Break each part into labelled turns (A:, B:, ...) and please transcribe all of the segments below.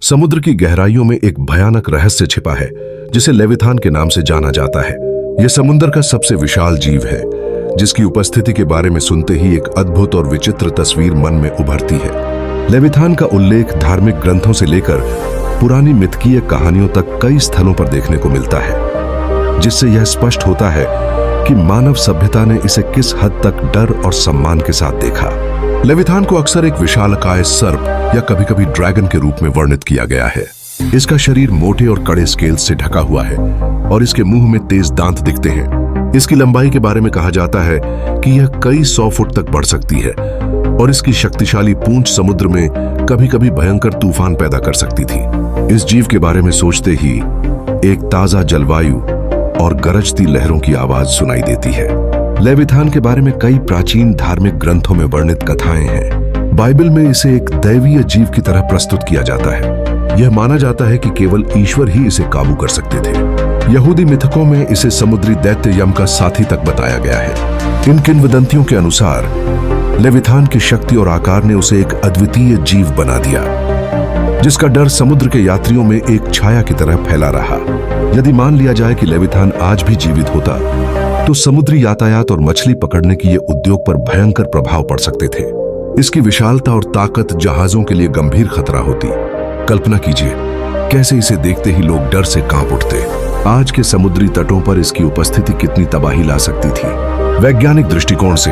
A: समुद्र की गहराइयों में एक भयानक रहस्य छिपा है जिसे लेविथान के नाम से जाना जाता है। यह समुद्र का सबसे विशाल जीव है जिसकी उपस्थिति के बारे में सुनते ही एक अद्भुत और विचित्र तस्वीर मन में उभरती है। लेविथान का उल्लेख धार्मिक ग्रंथों से लेकर पुरानी मिथकीय कहानियों तक कई स्थलों पर देखने को मिलता है, जिससे यह स्पष्ट होता है कि मानव सभ्यता ने इसे किस हद तक डर और सम्मान के साथ देखा। लेविथान को अक्सर एक विशालकाय सर्प या कभी-कभी ड्रैगन के रूप में वर्णित किया गया है। इसका शरीर मोटे और कड़े स्केल्स से ढका हुआ है और इसके मुंह में तेज दांत दिखते हैं। इसकी लंबाई के बारे में कहा जाता है कि यह कई 100 फुट तक बढ़ सकती है और इसकी शक्तिशाली पूंछ समुद्र में कभी-कभी भयंकर तूफान पैदा कर सकती थी। इस जीव के बारे में सोचते ही एक ताजा जलवायु और गरजती लहरों की आवाज सुनाई देती है। लेविथान के बारे में कई प्राचीन धार्मिक ग्रंथों में वर्णित कथाएं हैं। बाइबल में इसे एक दैवीय जीव की तरह प्रस्तुत किया जाता है। यह माना जाता है कि केवल ईश्वर ही इसे काबू कर सकते थे। यहूदी मिथकों में इसे समुद्री दैत्य यम का साथी तक बताया गया है। इन किंवदंतियों के अनुसार लेविथान की शक्ति और आकार ने उसे एक अद्वितीय जीव बना दिया, जिसका डर समुद्र के यात्रियों में एक छाया की तरह फैला रहा। यदि मान लिया जाए कि लेविथान आज भी जीवित होता तो समुद्री यातायात और मछली पकड़ने की ये उद्योग पर भयंकर प्रभाव पड़ सकते थे। इसकी विशालता और ताकत जहाजों के लिए गंभीर खतरा होती। कल्पना कीजिए कैसे इसे देखते ही लोग डर से कांप उठते। आज के समुद्री तटों पर इसकी उपस्थिति कितनी तबाही ला सकती थी। वैज्ञानिक दृष्टिकोण से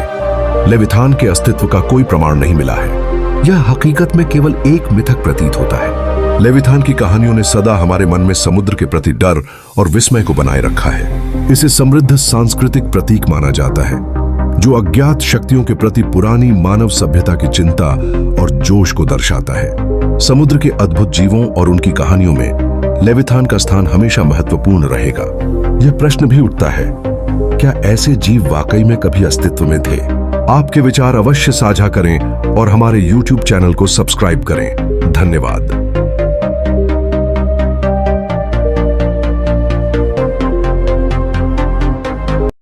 A: लेविथान के अस्तित्व का कोई प्रमाण नहीं मिला है। यह हकीकत में केवल एक मिथक प्रतीत होता है। लेविथान की कहानियों ने सदा हमारे मन में समुद्र के प्रति डर और विस्मय को बनाए रखा है। इसे समृद्ध सांस्कृतिक प्रतीक माना जाता है जो अज्ञात शक्तियों के प्रति पुरानी मानव सभ्यता की चिंता और जोश को दर्शाता है। समुद्र के अद्भुत जीवों और उनकी कहानियों में लेविथान का स्थान हमेशा महत्वपूर्ण रहेगा। यह प्रश्न भी उठता है, क्या ऐसे जीव वाकई में कभी अस्तित्व में थे? आपके विचार अवश्य साझा करें और हमारे YouTube चैनल को सब्सक्राइब करें। धन्यवाद।